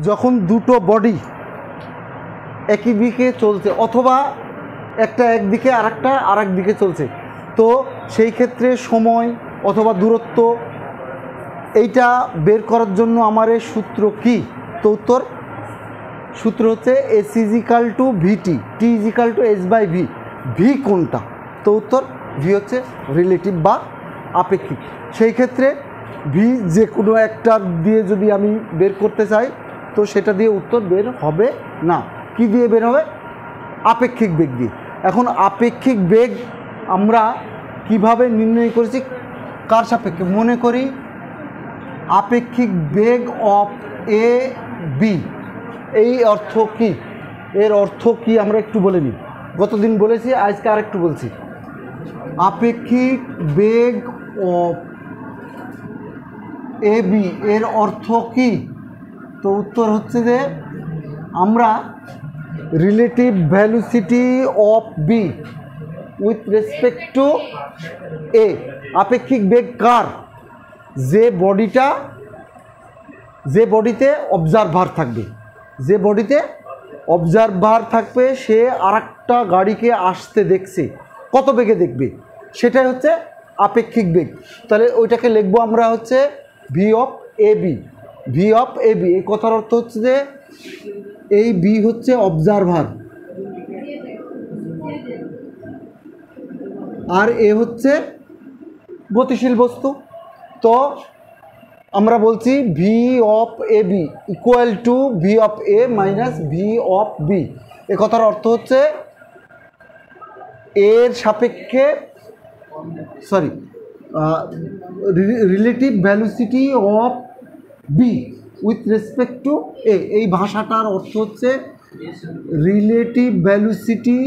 যখন দুটো বডি একই দিকে চলছে অথবা একটা একদিকে আর একটা আরেক দিকে চলছে, তো সেই ক্ষেত্রে সময় অথবা দূরত্ব এইটা বের করার জন্য আমার এই সূত্র কি? তো উত্তর সূত্র হচ্ছে S is equal to VT, T is equal to S by V. V কোনটা? তো উত্তর ভি হচ্ছে রিলেটিভ বা আপেক্ষিক। সেই ক্ষেত্রে ভি যে কোনো একটা দিয়ে যদি আমি বের করতে চাই তো সেটা দিয়ে উত্তর বের হবে না। কি দিয়ে বের হবে? আপেক্ষিক বেগ দিয়ে। এখন আপেক্ষিক বেগ আমরা কিভাবে নির্ণয় করেছি? কার সাপেক্ষে? মনে করি আপেক্ষিক বেগ অফ এ বি। এই অর্থ কি? এর অর্থ কি আমরা একটু বলে নিই। গতদিন বলেছি, আজকে আর একটু বলছি। আপেক্ষিক বেগ অফ এ বি এর অর্থ কি? তো উত্তর হচ্ছে যে আমরা relative velocity of B with respect to A. আপেক্ষিক বেগ কার? যে বডিতে অবজারভার থাকবে, যে বডিতে অবজারভার থাকবে সে আরেকটা গাড়িকে আসতে দেখছে, কত বেগে দেখবে, সেটাই হচ্ছে আপেক্ষিক বেগ। তাহলে ওইটাকে লিখবো আমরা হচ্ছে V of A B. V of A B এই কথার অর্থ হচ্ছে যে এই বি হচ্ছে অবজারভার আর এ হচ্ছে গতিশীল বস্তু। তো আমরা বলছি V of A B equal to V of A minus V of B. এ কথার অর্থ হচ্ছে এর সাপেক্ষে relative velocity of B with respect to A. এই ভাষাটার অর্থ হচ্ছে relative velocity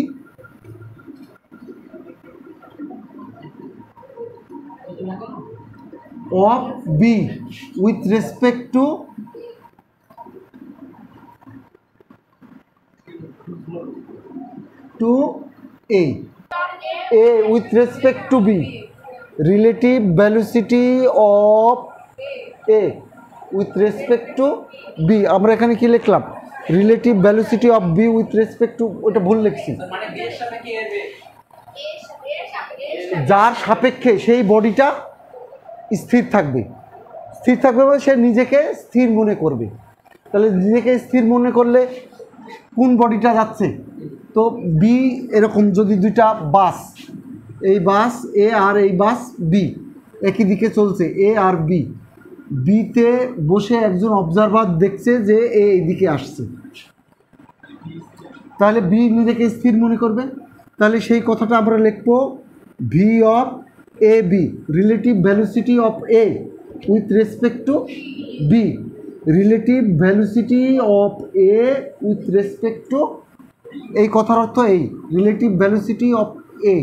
of B with respect to A with respect to B, relative velocity of A with respect to B। আমরা এখানে কি লিখলাম? Relative velocity of B with respect two, ওটা ভুল লিখছি। যার সাপেক্ষে সেই বডিটা স্থির থাকবে, স্থির থাকবে বলে সে নিজেকে স্থির মনে করবে। তাহলে নিজেকে স্থির মনে করলে কোন বডিটা যাচ্ছে? তো বি এরকম যদি দুইটা বাস, এই বাস এ আর এই বাস বি একই দিকে চলছে, এ আর বি, বিতে বসে একজন অবজারভার দেখছে যে এ এইদিকে আসছে, তাহলে বি নিজেকে স্থির মনে করবে। তাহলে সেই কথাটা আমরা লিখবো V of A B relative velocity of A with respect to B, relative velocity of A with respect to, এই কথার অর্থ এই relative velocity of A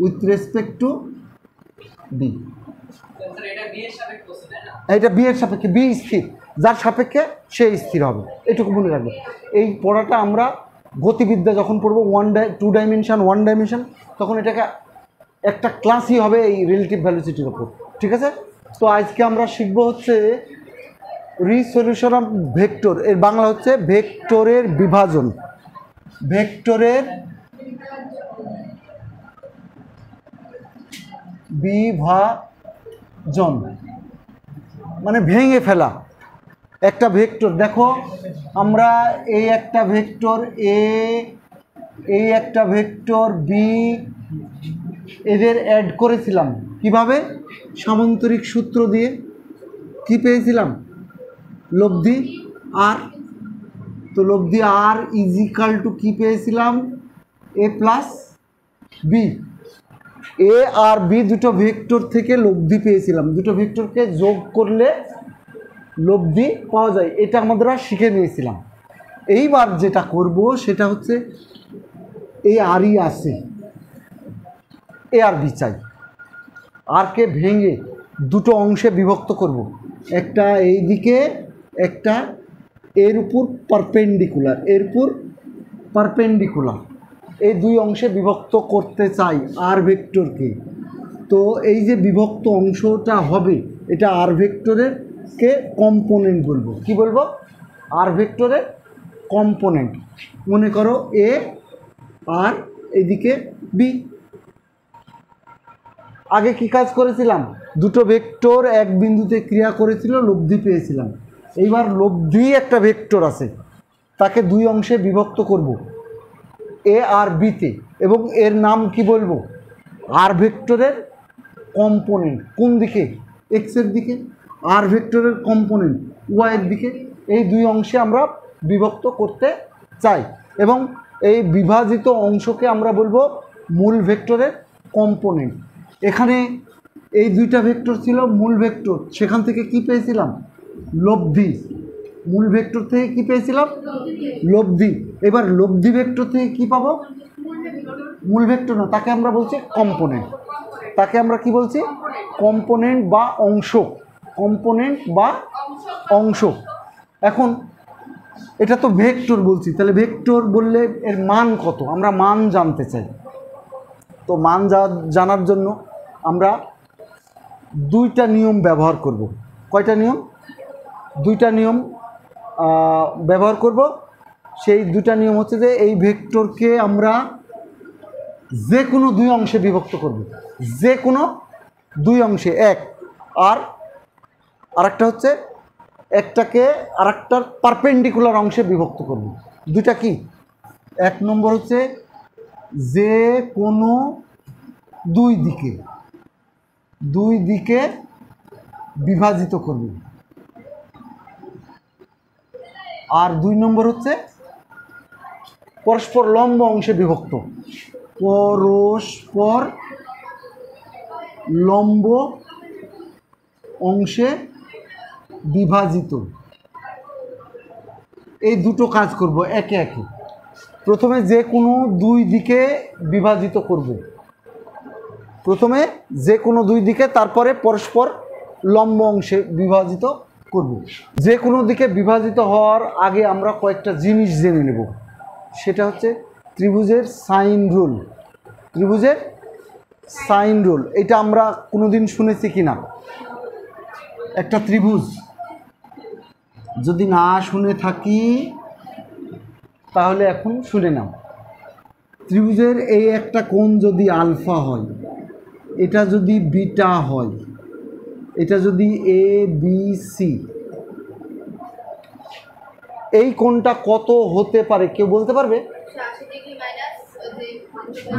with respect to B. এটা বি এর সাপেক্ষে, বি স্থির, যার সাপেক্ষে সে স্থির হবে, এটুকু মনে রাখবে। এই পড়াটা আমরা গতিবিদ্যা যখন পড়বো 2 ডাইমেনশন 1 ডাইমেনশন, তখন এটাকে একটা ক্লাসই হবে এই রিলেটিভ ভ্যালোসিটির ওপর, ঠিক আছে? তো আজকে আমরা শিখব হচ্ছে রিসলিউশন অফ ভেক্টর। এর বাংলা হচ্ছে ভেক্টরের বিভাজন। ভেক্টরের বিভাজন মানে ভেঙে ফেলা একটা ভেক্টর। দেখো আমরা এই একটা ভেক্টর এ, এই একটা ভেক্টর বি, এদের অ্যাড করেছিলাম কিভাবে? সামান্তরিক সূত্র দিয়ে। কি পেয়েছিলাম? লব্ধি আর। তো লব্ধি আর ইজ ইকাল টু কি পেয়েছিলাম? এ প্লাস বি। এ আর বি দুটো ভেক্টর থেকে লব্ধি পেয়েছিলাম, দুটো ভেক্টরকে যোগ করলে লব্ধি পাওয়া যায়, এটা আমরা শিখে নিয়েছিলাম। এইবার যেটা করব সেটা হচ্ছে এই আরই আছে, এ আর বি চাই, আরকে ভেঙে দুটো অংশে বিভক্ত করব, একটা এই দিকে, একটা এর উপর পারপেন্ডিকুলার, এর উপর পারপেন্ডিকুলার, এই দুই অংশে বিভক্ত করতে চাই আর ভেক্টরকে। তো এই যে বিভক্ত অংশটা হবে এটা আর ভেক্টরের কে কম্পোনেন্ট বলবো। কি বলবো? আর ভেক্টরের কম্পোনেন্ট। মনে করো এ আর এদিকে বি। আগে কি কাজ করেছিলাম? দুটো ভেক্টর এক বিন্দুতে ক্রিয়া করেছিল, লব্ধি পেয়েছিলাম। এইবার লব্ধি একটা ভেক্টর আছে, তাকে দুই অংশে বিভক্ত করব, এ আর বিতে, এবং এর নাম কি বলবো? আর ভেক্টরের কম্পোনেন্ট। কোন দিকে? এক্সের দিকে। আর ভেক্টরের কম্পোনেন্ট ওয়াইয়ের দিকে। এই দুই অংশে আমরা বিভক্ত করতে চাই, এবং এই বিভাজিত অংশকে আমরা বলবো মূল ভেক্টরের কম্পোনেন্ট। এখানে এই দুইটা ভেক্টর ছিল মূল ভেক্টর, সেখান থেকে কি পেয়েছিলাম? লব্ধি। মূল ভেক্টর থেকে কি পেয়েছিলাম? লব্ধি। এবার লব্ধি ভেক্টর থেকে কি পাবো? মূল ভেক্টর না, তাকে আমরা বলছি কম্পোনেন্ট। তাকে আমরা কি বলছি? কম্পোনেন্ট বা অংশ। কম্পোনেন্ট বা অংশ। এখন এটা তো ভেক্টর বলছি, তাহলে ভেক্টর বললে এর মান কত? আমরা মান জানতে চাই। তো মান জানার জন্য আমরা দুইটা নিয়ম ব্যবহার করব। কয়টা নিয়ম? দুইটা নিয়ম ব্যবহার করব। সেই দুইটা নিয়ম হচ্ছে যে এই ভেক্টরকে আমরা যে কোনো দুই অংশে বিভক্ত করব, যে কোনো দুই অংশে। এক আর আরেকটা হচ্ছে একটাকে আরেকটার পারপেন্ডিকুলার অংশে বিভক্ত করব। দুইটা কি? এক নম্বর হচ্ছে যে কোনো দুই দিকে বিভাজিত করব, আর দুই নম্বর হচ্ছে পরস্পর লম্ব অংশে বিভক্ত। পরস্পর লম্ব অংশে বিভাজিত। এই দুটো কাজ করব একে একে। প্রথমে যে কোনো দুই দিকে বিভাজিত করব, প্রথমে যে কোনো দুই দিকে, তারপরে পরস্পর লম্ব অংশে বিভাজিত করব। যে কোনো দিকে বিভাজিত হওয়ার আগে আমরা কয়েকটা জিনিস জেনে নেব। সেটা হচ্ছে ত্রিভুজের সাইন রুল। ত্রিভুজের সাইন রুল এটা আমরা কোনোদিন শুনেছি কি না? একটা ত্রিভুজ যদি না শুনে থাকি তাহলে এখন শুনে নাও। ত্রিভুজের এই একটা কোণ যদি আলফা হয়, এটা যদি বিটা হয়, এটা যদি এ বি সি, এই কোণটা কত হতে পারে কেউ বলতে পারবে?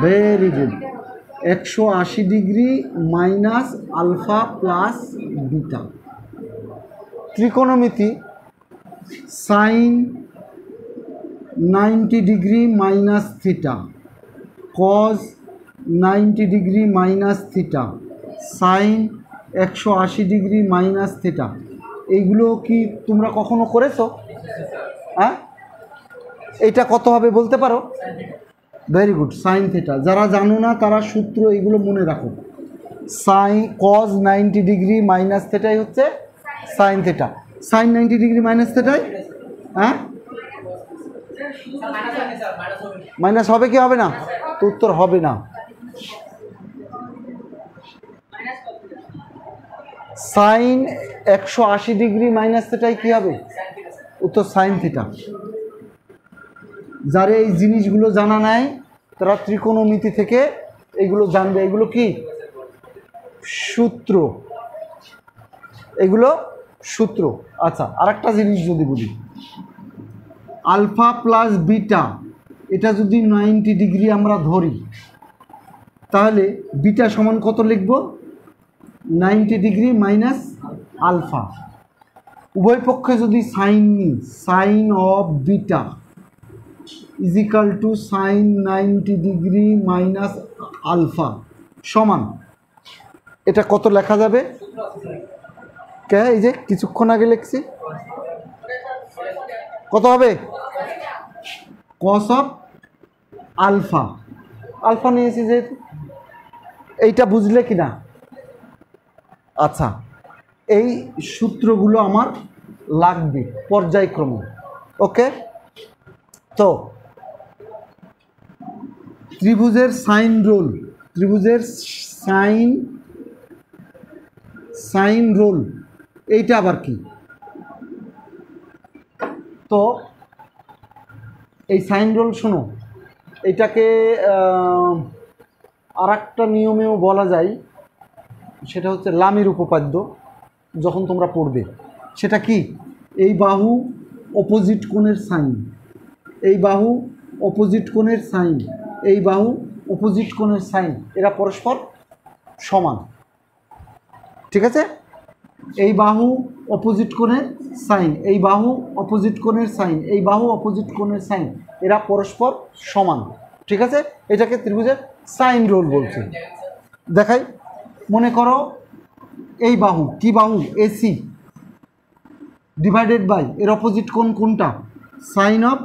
Very good. 180 degree minus alpha plus beta. ত্রিকোণমিতি sine 90 degree minus theta, cos 90 degree minus theta, sine 180 degree minus theta. এইগুলো কি তোমরা কখনো করেছো? হ্যাঁ, এইটা কত হবে বলতে পারো? Very good, sine theta. যারা জানো না তারা সূত্র এগুলো মনে রাখো। সাইন কজ 90 ডিগ্রি মাইনাস থিটাই হচ্ছে sine theta. Sine 90 degree minus থিটাই হ্যাঁ মাইনাস হবে কি হবে না? তো উত্তর হবে না। সাইন 180 ডিগ্রি মাইনাস থিটাই কি হবে? উত্তর সাইন থিটা। যারা এই জিনিসগুলো জানা নাই তারা ত্রিকোণমিতি থেকে এগুলো জানবে। এগুলো কি সূত্র, এগুলো সূত্র। আচ্ছা, আরেকটা জিনিস যদি বলি, আলফা প্লাস বিটা এটা যদি 90 ডিগ্রি আমরা ধরি, তাহলে বিটা সমান কত লিখব? 90 ডিগ্রি মাইনাস আলফা। উভয় পক্ষে যদি সাইন নিই, sine of beta is equal to sine 90 degree minus alpha সমান, এটা কত লেখা যাবে? কে এই যে কিছুক্ষণ আগে লিখছি, কত হবে? কস অফ আলফা। আলফা নিয়েছি যেহেতু, এইটা বুঝলে কি না? আচ্ছা, এই সূত্রগুলো আমার লাগবে পর্যায়ক্রমে। ওকে, তো ত্রিভুজের সাইন রুল, ত্রিভুজের সাইন রুল এইটা আবার কি? তো এই সাইন রুল শোনো, এটাকে আর একটা নিয়মেও বলা যায়, সেটা হচ্ছে লামির উপপাদ্য। যখন তোমরা পড়বে সেটা কি, এই বাহু অপোজিট কোণের সাইন, এই বাহু অপোজিট কোণের সাইন, এই বাহু অপোজিট কোণের সাইন, এরা পরস্পর সমান। ঠিক আছে, এই বাহু অপোজিট কোণের সাইন, এই বাহু অপোজিট কোণের সাইন, এই বাহু অপোজিট কোণের সাইন, এরা পরস্পর সমান। ঠিক আছে, এটাকে ত্রিভুজের সাইন রুল বলছে। দেখাই, মনে করো এই বাহু, কি বাহু, এসি ডিভাইডেড বাই এর অপোজিট কোণ কোনটা, sine of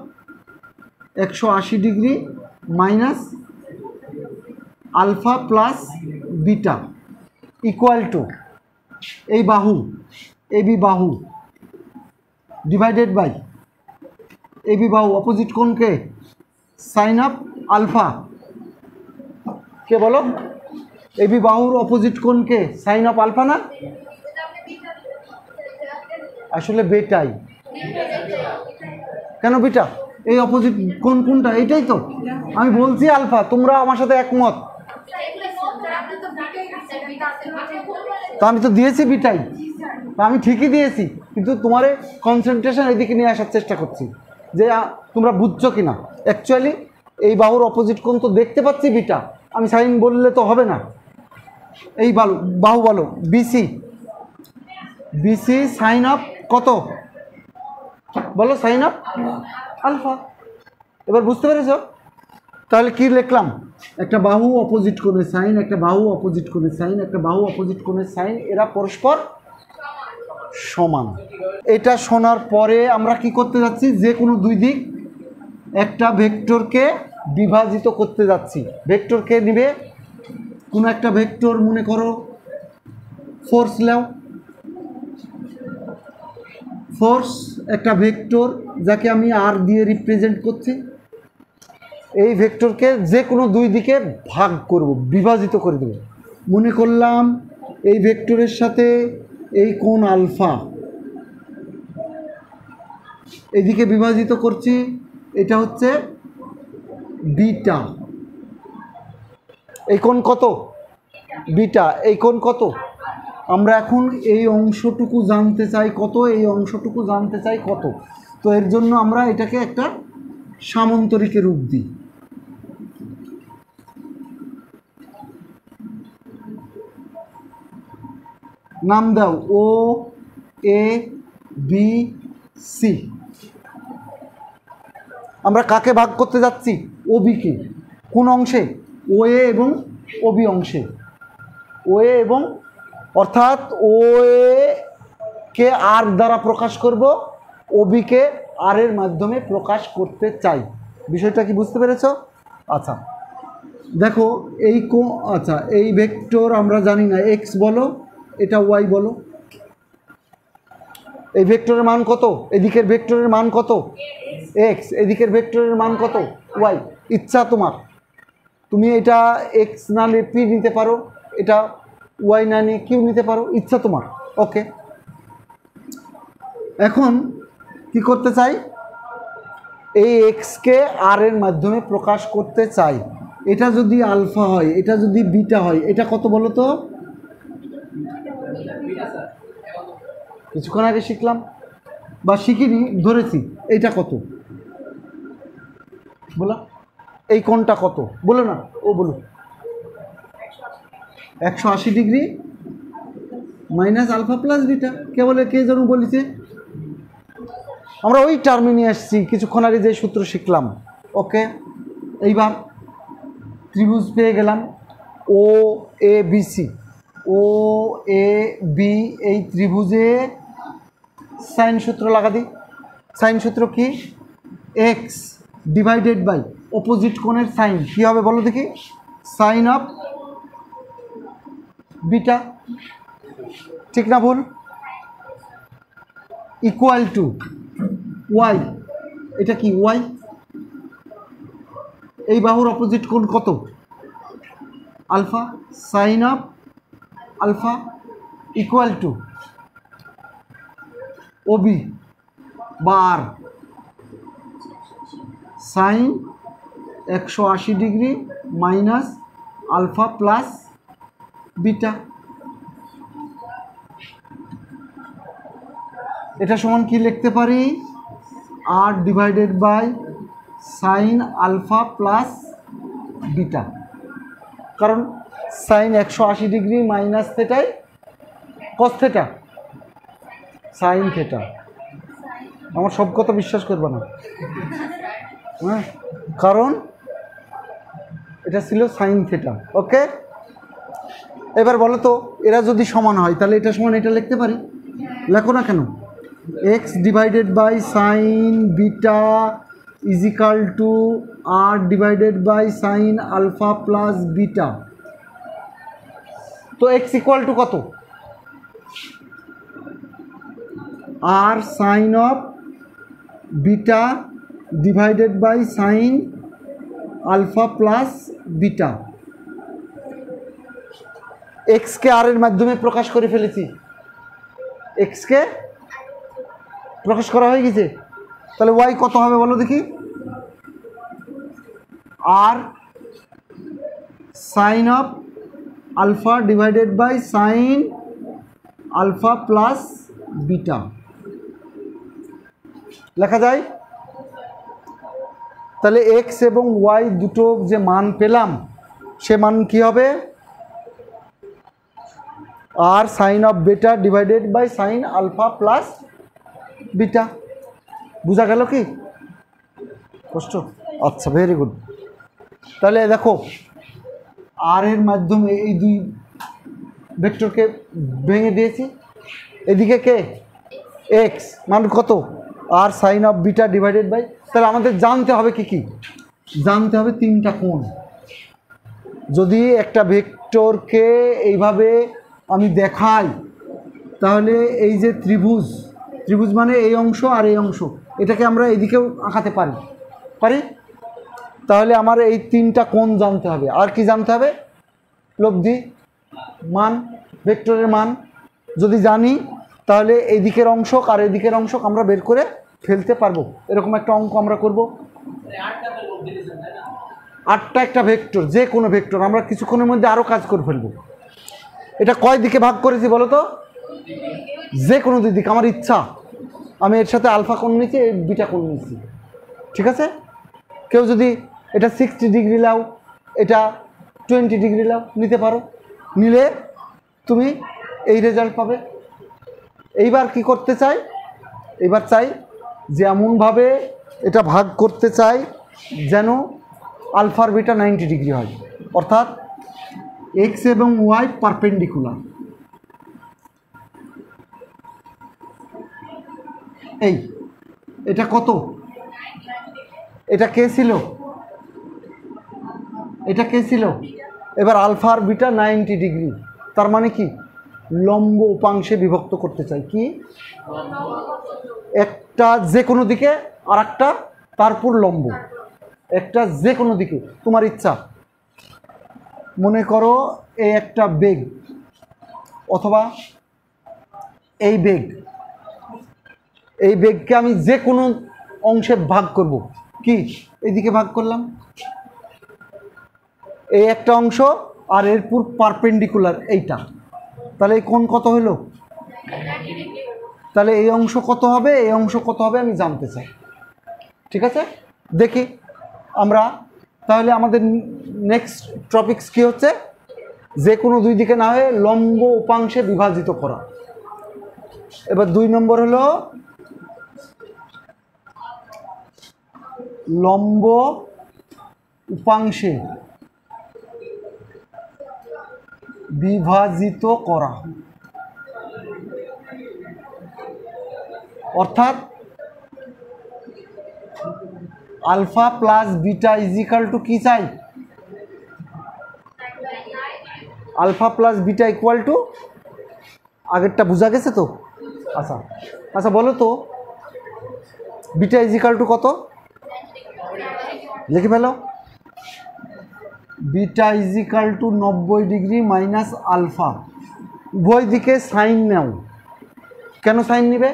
180 degree minus alpha plus beta equal to এই বাহু এবি বাহু ডিভাইডেড বাই এবি বাহু অপোজিট কোণকে সাইন অফ আলফা, কে বলো, এবি বাহুর অপোজিট কোণকে সাইন অফ আলফা না, আসলে বেটাই। কেন বিটা? এই অপোজিট কোণ কোনটা, এইটাই তো আমি বলছি আলফা, তোমরা আমার সাথে একমত? তো আমি তো দিয়েছি বিটাই, তো আমি ঠিকই দিয়েছি, কিন্তু তোমার কনসেন্ট্রেশন এদিকে নিয়ে আসার চেষ্টা করছি যে তোমরা বুঝছো কি না। অ্যাকচুয়ালি এই বাহুর অপোজিট কোণ তো দেখতে পাচ্ছি বিটা, আমি সাইন বললে তো হবে না। এই বাহু বলো বিসি, বিসি সাইন অফ কত বলো, সাইন অফ আলফা। এবার বুঝতে পেরেছ? তাহলে কি লিখলাম, একটা বাহু অপোজিট কোণের সাইন, একটা বাহু অপোজিট কোণের সাইন, একটা বাহু অপোজিট কোণের সাইন, এরা পরস্পর সমান। এটা শোনার পরে আমরা কি করতে যাচ্ছি, যে কোনো দুই দিক একটা ভেক্টরকে বিভাজিত করতে যাচ্ছি। ভেক্টরকে নিবে কোনো একটা ভেক্টর, মনে করো ফোর্স নাও, ফোর্স একটা ভেক্টর যাকে আমি আর দিয়ে রিপ্রেজেন্ট করছি। এই ভেক্টরকে যে কোনো দুই দিকে ভাগ করব, বিভাজিত করে দেব। মনে করলাম এই ভেক্টরের সাথে এই কোণ আলফা, এদিকে বিভাজিত করছি, এটা হচ্ছে বিটা। এই কোণ কত, বিটা। এই কোণ কত, আমরা এখন এই অংশটুকু জানতে চাই কত, এই অংশটুকু জানতে চাই কত। তো এর জন্য আমরা এটাকে একটা সামান্তরিকে রূপ দিই। নাম দাও ও এ বি সি। আমরা কাকে ভাগ করতে যাচ্ছি, ও বিকে। কোন অংশে, ও এ এবং ও বি অংশে। ও এ এবং, অর্থাৎ ও এ কে আর দ্বারা প্রকাশ করব, ও বিকে আর এর মাধ্যমে প্রকাশ করতে চাই। বিষয়টা কি বুঝতে পেরেছ? আচ্ছা দেখো, এই আচ্ছা এই ভেক্টর আমরা জানি না, এক্স বলো, এটা ওয়াই বলো। এই ভেক্টরের মান কত, এদিকের ভেক্টরের মান কত, এক্স, এদিকের ভেক্টরের মান কত, ওয়াই। ইচ্ছা তোমার, তুমি এটা এক্স না নিয়ে পি নিতে পারো, এটা ওয়াই না নিয়ে কিউ নিতে পারো, ইচ্ছা তোমার। ওকে, এখন কি করতে চাই, এই এক্সকে আর এর মাধ্যমে প্রকাশ করতে চাই। এটা যদি আলফা হয়, এটা যদি বিটা হয়, এটা কত বলো তো? কিছুক্ষণ আগে শিখলাম বা শিখিনি, ধরেছি। এইটা কত বলো, এই কোণটা কত বলো না, ও বলো। 180 degree minus alpha plus beta. কে বলে, কে যেন বলেছে? আমরা ওই টার্মে নিয়ে আসছি কিছুক্ষণ আগে যে সূত্র শিখলাম। ওকে, এইবার ত্রিভুজ পেয়ে গেলাম ও A B C. O A B, এই ত্রিভুজে সাইন সূত্র লাগা দিই। সাইন সূত্র কি, এক্স ডিভাইডেড বাই অপোজিট কোণের সাইন, কী হবে বলো দেখি, সাইন অফ বিটা। ঠিক না ভুল? ইকুয়াল টু ওয়াই, এটা কি ওয়াই। এই বাহুর অপোজিট কোণ কত, alpha, sine of alpha equal to OB বা R sine 180 degree minus alpha plus beta. এটা সমান কি লিখতে পারি? R divided by sine alpha plus beta, কারণ সাইন 180 ডিগ্রি মাইনাস থেটাই কস থেটা সাইন থেটা। আমার সব কথা বিশ্বাস করবে না, হ্যাঁ, কারণ এটা ছিল সাইন থেটা। ওকে, এবার বলো তো এরা যদি সমান হয় তাহলে এটা সমান এটা লিখতে পারি? লেখো না কেন? X divided by sine beta is equal to R divided by sine alpha plus beta. তো এক্স ইকুয়াল টু কত? R sine of beta divided by sine alpha plus beta. এক্সকে আর এর মাধ্যমে প্রকাশ করে ফেলেছি, এক্সকে প্রকাশ করা হয়ে গেছে। তাহলে ওয়াই কত হবে বলো দেখি? R sine of alpha divided by sine alpha plus beta লেখা যায়। তাহলে এক্স এবং ওয়াই দুটো যে মান পেলাম সে মান কি হবে? R sine of beta divided by sine alpha plus beta. বুঝা গেল কি কষ্ট? আচ্ছা, ভেরি গুড। তাহলে দেখো আর এর মাধ্যমে এই দুই ভেক্টরকে ভেঙে দিয়েছি। এদিকে কে? এক্স মান কত? R sine of beta divided by. তাহলে আমাদের জানতে হবে কি কি? জানতে হবে তিনটা কোণ। যদি একটা ভেক্টরকে এইভাবে আমি দেখাই তাহলে এই যে ত্রিভুজ, ত্রিভুজ মানে এই অংশ আর এই অংশ, এটাকে আমরা এইদিকেও আঁকাতে পারি। তাহলে আমার এই তিনটা কোণ জানতে হবে। আর কি জানতে হবে? লব্ধি মান, ভেক্টরের মান যদি জানি তাহলে এই দিকের অংশক আর এই দিকের অংশক আমরা বের করে ফেলতে পারবো। এরকম একটা অঙ্ক আমরা করব। 8টা একটা ভেক্টর, যে কোনো ভেক্টর আমরা কিছুক্ষণের মধ্যে আরও কাজ করে ফেলবো। এটা কয় দিকে ভাগ করেছি বলো তো? যে কোনো দুই দিক, আমার ইচ্ছা। আমি এর সাথে আলফা কোণ নিয়েছি, বিটা কোণ নিয়েছি, ঠিক আছে? কেউ যদি এটা 60 ডিগ্রি লাও, এটা 20 ডিগ্রি লাও নিতে পারো, নিলে তুমি এই রেজাল্ট পাবে। এইবার কি করতে চাই? এবার চাই যে এমনভাবে এটা ভাগ করতে চাই যেন আলফার বিটা 90 ডিগ্রি হয়, অর্থাৎ এক্স এবং ওয়াই পারপেন্ডিকুলার। এই এটা কত? এটা কে ছিল? এটা কে ছিল? এবার আলফার বিটা 90 ডিগ্রি, তার মানে কি? লম্ব উপাংশে বিভক্ত করতে চাই। কি? একটা যে কোনো দিকে আর একটা তারপর লম্ব, একটা যে কোনো দিকে তোমার ইচ্ছা। মনে করো এই একটা বেগ অথবা এই বেগ, এই বেগকে আমি যে কোনো অংশে ভাগ করব। কি? এইদিকে ভাগ করলাম, এই একটা অংশ আর এরপর পারপেন্ডিকুলার এইটা। তাহলে এই কোণ কত হলো? তাহলে এই অংশ কত হবে, এই অংশ কত হবে আমি জানতে চাই, ঠিক আছে? দেখি আমরা তাহলে আমাদের নেক্সট টপিকস কি হচ্ছে? যে কোনো দুই দিকে না হয়ে লম্ব উপাংশে বিভাজিত করা। এবার 2 নম্বর হলো লম্ব উপাংশে বিভাজিত করা, অর্থাৎ alpha plus beta is equal to কি চাই? Alpha plus beta equal to, আগেরটা বোঝা গেছে তো? আচ্ছা আচ্ছা, বলো তো বিটা ইজ ইকাল টু কত? লিখে ফেলো। Beta is equal to 90 degree minus alpha. উভয় দিকে সাইন নাও। কেন সাইন নিবে?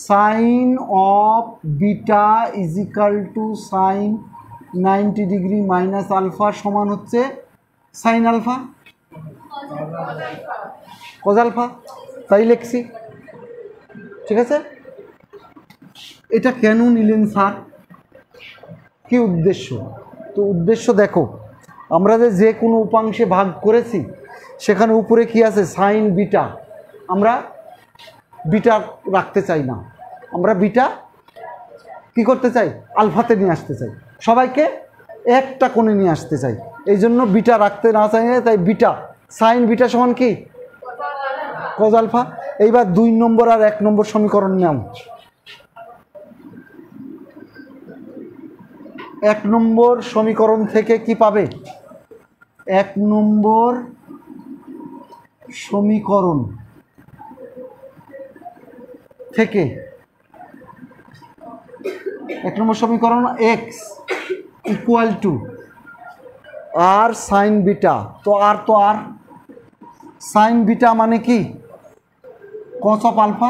Sine of beta is equal to sine 90 degree minus alpha সমান হচ্ছে সাইন আলফা কজ আলফা, তাই লিখছি। ঠিক আছে, এটা কেন নিলেন স্যার, কি উদ্দেশ্য? তো উদ্দেশ্য দেখো, আমরা যে কোনো উপাংশে ভাগ করেছি সেখানে উপরে কি আছে, সাইন বিটা। আমরা বিটা রাখতে চাই না, আমরা বিটা কি করতে চাই, আলফাতে নিয়ে আসতে চাই, সবাইকে একটা কোণে নিয়ে আসতে চাই। এই জন্য বিটা রাখতে না চাই, তাই বিটা সাইন বিটা সমান কি, কজ আলফা। এইবার 2 নম্বর আর 1 নম্বর সমীকরণ নাও। 1 নম্বর সমীকরণ থেকে কি পাবে, 1 নম্বর সমীকরণ থেকে 1 নম্বর সমীকরণ x equal to R sine beta. তো আর সাইন বিটা মানে কি, কস অফ আলফা,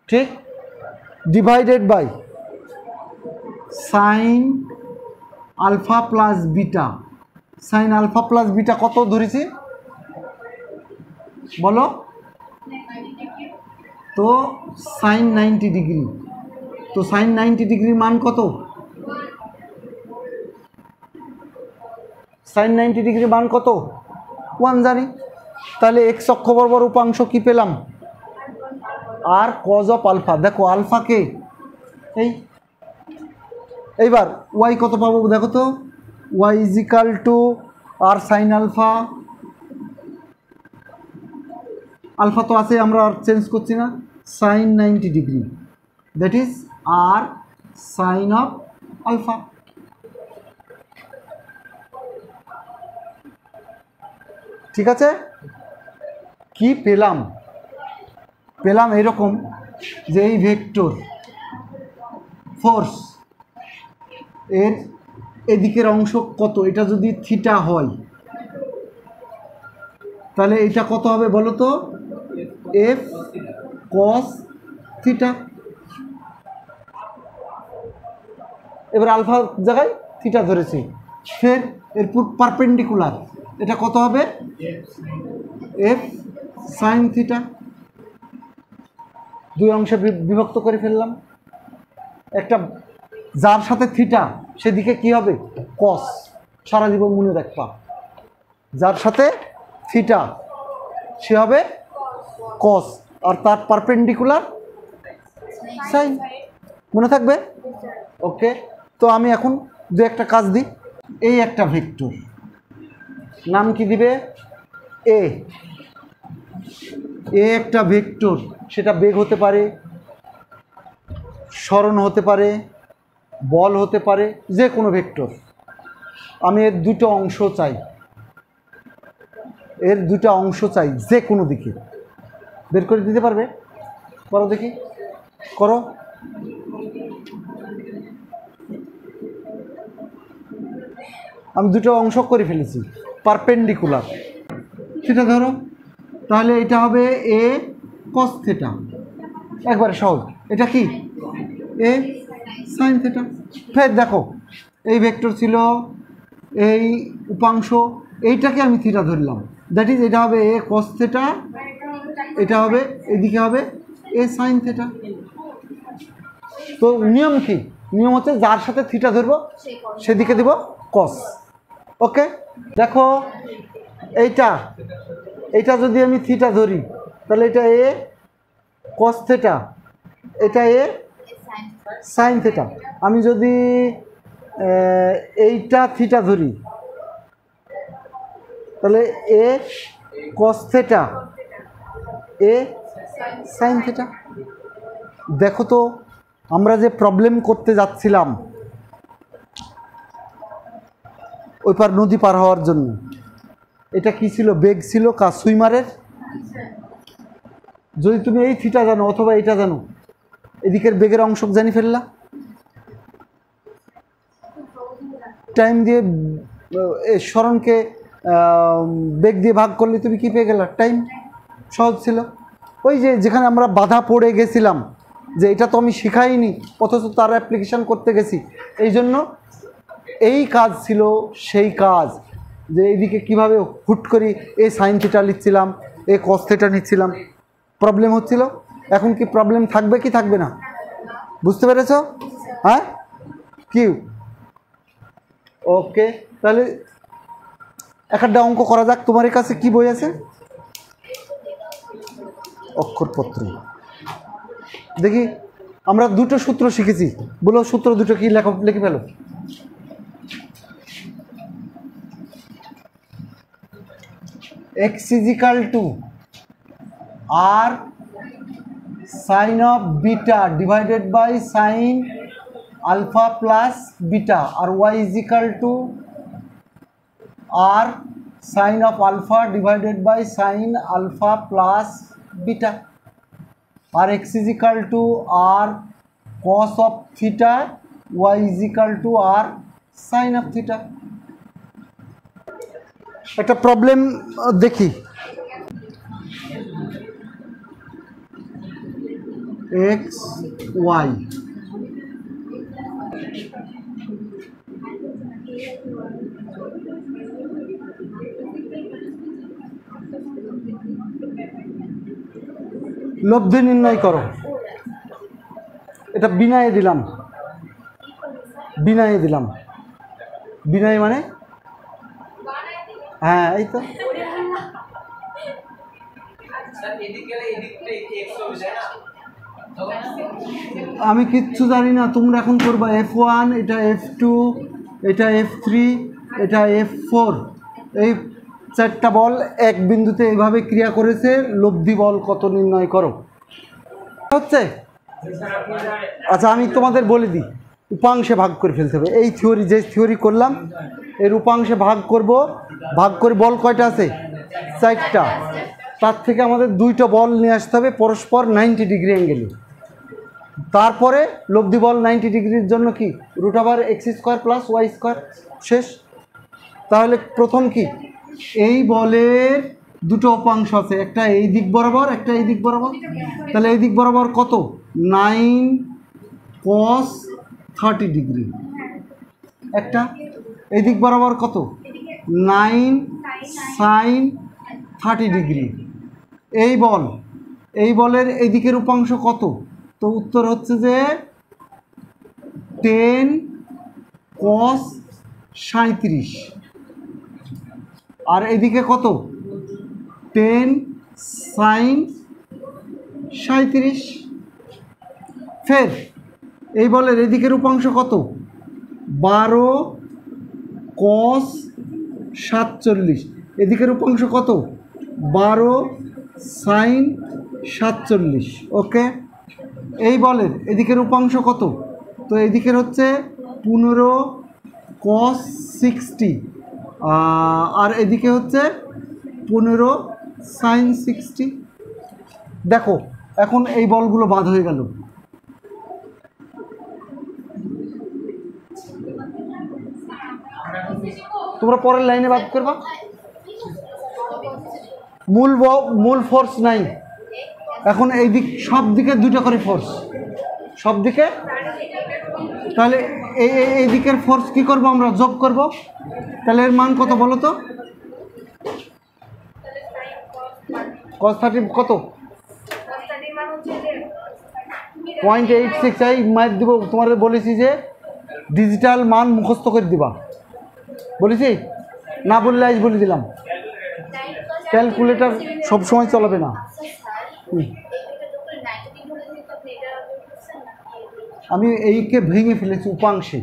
ঠিক, divided by sine alpha plus beta. Sine alpha plus beta কত ধরেছি বলো, তো সাইন 90 ডিগ্রি। তো সাইন 90 ডিগ্রির মান কত, সাইন 90 ডিগ্রির মান কত, 1 জানি। তাহলে এক্স অক্ষ বরাবর উপাংশ কি পেলাম, আর কজ অফ আলফা। দেখো আলফাকে এইবার ওয়াই কত পাবো দেখো তো, y is equal to R sine alpha, alpha তো আছে, আমরা আর চেঞ্জ করছি না, sine 90 degree, that is R sine of alpha. ঠিক আছে, কি পেলাম, পেলাম এরকম যে এই ভেক্টর ফোর্স এর এদিকের অংশ কত, এটা যদি থিটা হয় তাহলে এটা কত হবে বলো তো, এফ কস থিটা। এবার আলফা জায়গায় থিটা ধরেছি, ফের এর পারপেন্ডিকুলার এটা কত হবে, এফ সাইন থিটা। 2 অংশে বিভক্ত করে ফেললাম, একটা যার সাথে থিটা সেদিকে কি হবে, কস, সারা জীবন মনে রাখবা, যার সাথে থিটা সে হবে কস, আর তার পারপেন্ডিকুলার সাইন, মনে থাকবে। ওকে, তো আমি এখন 2-1টা কাজ দিই। এই একটা ভেক্টর নাম কি দিবে, এ একটা ভেক্টর, সেটা বেগ হতে পারে, সরণ হতে পারে, বল হতে পারে, যে কোনো ভেক্টর। আমি এর 2টো অংশ চাই, এর 2টা অংশ চাই, যে কোনো দিকে বের করে দিতে পারবে, করো দেখি, করো। আমি 2টো অংশ করে ফেলেছি পারপেন্ডিকুলার, সেটা ধরো, তাহলে এটা হবে এ কস থিটা, একবারে সহজ। এটা কি, এ সাইন থিটা। ফের দেখো এই ভেক্টর ছিল, এই উপাংশ, এইটাকে আমি থিটা ধরলাম, দ্যাট ইজ এটা হবে এ কস থিটা, এটা হবে এদিকে হবে এ সাইন থিটা। তো নিয়ম কি, নিয়ম হচ্ছে যার সাথে থিটা ধরবো সেদিকে দিব কস। ওকে, দেখো এইটা যদি আমি থিটা ধরি তাহলে এটা এ কস থিটা, এটা এ সাইন থিটা। আমি যদি এইটা থিটা ধরি তাহলে এ কস থিটা, এ সাইন থিটা। দেখো তো আমরা যে প্রবলেম করতে যাচ্ছিলাম ওই পার নদী পার হওয়ার জন্য, এটা কি ছিল, বেগ ছিল কার, সুইমারের। যদি তুমি এই থিটা জানো অথবা এটা জানো, এদিকের বেগের অংশ জানি ফেললা, টাইম দিয়ে সরণকে বেগ দিয়ে ভাগ করলে তুমি কি পেয়ে গেলা, টাইম। সহজ ছিল। ওই যে যেখানে আমরা বাধা পড়ে গেছিলাম যে এটা তো আমি শেখাইনি, অথচ তার অ্যাপ্লিকেশান করতে গেছি। এই জন্য এই কাজ ছিল সেই কাজ, যে এইদিকে কীভাবে হুট করি এ সাইন থিটা লিখছিলাম, এ কস থিটা নিচ্ছিলাম, প্রবলেম হচ্ছিল। এখন কি প্রবলেম থাকবে কি থাকবে না? বুঝতে পেরেছ? হ্যাঁ কি? ওকে, তাহলে একটা অঙ্ক করা যাক। তোমার কাছে কি বই আছে? অক্ষরপত্র। দেখি, আমরা দুটো সূত্র শিখেছি, বলো সূত্র দুটো কি লিখে ফেলো। x is equal to r sin of beta divided by sin alpha plus beta, আর y is equal to r sin of alpha divided by sin alpha plus beta, আর x is equal to r cos of theta, y is equal to r sin of theta। একটা problem দেখি। x y লব্ধি নির্ণয় করো। এটা বিনায়ে দিলাম, বিনায়ে দিলাম। বিনায়ে মানে হ্যাঁ এই তো। আমি কিচ্ছু জানি না, তোমরা এখন করবা F1, এটা F2, এটা F3, এটা F4। এই চারটা বল এক বিন্দুতে এইভাবে ক্রিয়া করেছে, লব্ধি বল কত নির্ণয় করো। হচ্ছে? আচ্ছা আমি তোমাদের বলে দিই, উপাংশে ভাগ করে ফেলতে হবে। এই থিওরি, যে থিওরি করলাম এর উপাংশে ভাগ করব। ভাগ করে বল কয়টা আছে? 4টা। তার থেকে আমাদের 2টা বল নিয়ে আসতে হবে পরস্পর 90 ডিগ্রি অ্যাঙ্গেলে। তারপরে লব্ধি বল 90 ডিগ্রির জন্য কি √x² + y²। শেষ। তাহলে প্রথম কি, এই বলের দুটো উপাংশ আছে, একটা এই দিক বরাবর, একটা এই দিক বরাবর। তাহলে এই দিক বরাবর কত? 9 cos 30 ডিগ্রি একটা। এই দিক বরাবর কত? 9 sin 30 ডিগ্রি। এই বল, এই বলের এই দিকের উপাংশ কত? তো উত্তর হচ্ছে যে 10 cos 37। আর এদিকে কত? 10 sin 37। ফের এই বলের এদিকের উপাংশ কত? 12 cos 47। এদিকের উপাংশ কত? 12 sin 47। ওকে, এই বলের এদিকের উপাংশ কত? তো এদিকের হচ্ছে 15 cos 60, আর এদিকে হচ্ছে 15 sin 60। দেখো এখন এই বলগুলো বাদ হয়ে গেল। তোমরা পরের লাইনে বাদ করবা। মূল ফোর্স নাই। এখন এই দিক, সব দিকে 2টা করে ফোর্স, সব দিকে। তাহলে এই দিকের ফোর্স কি করব আমরা? যোগ করব। তাহলে এর মান কত বলো তো? cos 30 কত? 0.86। এই ম্যাথ দিব, তোমাদের বলেছি যে ডিজিটাল মান মুখস্থ করে দিবা, বলেছি না? বললে আজ বলে দিলাম, ক্যালকুলেটর সব সময় চলাবে না। আমি এইকে ভেঙে ফেলেছি উপাংশে,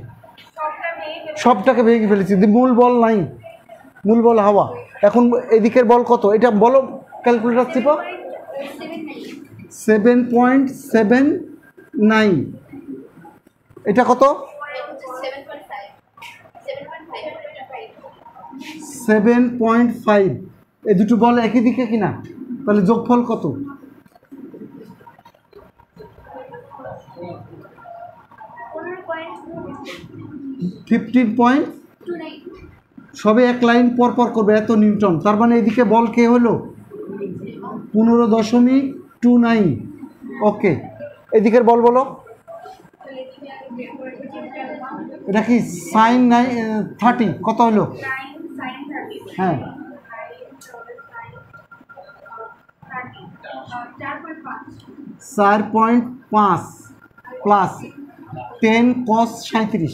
সবটাকে ভেঙে ফেলেছি। মূল বল নাই, মূল বল হাওয়া। এখন এদিকের বল কত? এটা বলো, ক্যালকুলেটর চিপো। 7.79। এটা কত? 7.5। এই দুটো বল একই দিকে কিনা? তাহলে যোগফল কত? 15.29। সবে এক লাইন পর পর করবে, এত নিউটন। তার মানে এদিকে বল কে হলো? 15.29 29। ওকে, এদিকের বল বলো। এটা কি সাইন 30 কত হলো? হ্যাঁ, 4.5 প্লাস 10 cos 37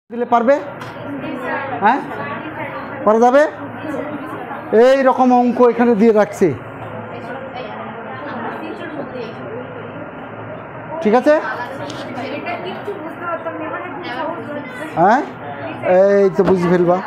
দিলে পারবে? হ্যাঁ, পারা যাবে। এই রকম অঙ্ক এখানে দিয়ে রাখছি, ঠিক আছে? হ্যাঁ, এই তো বুঝে ফেলবা।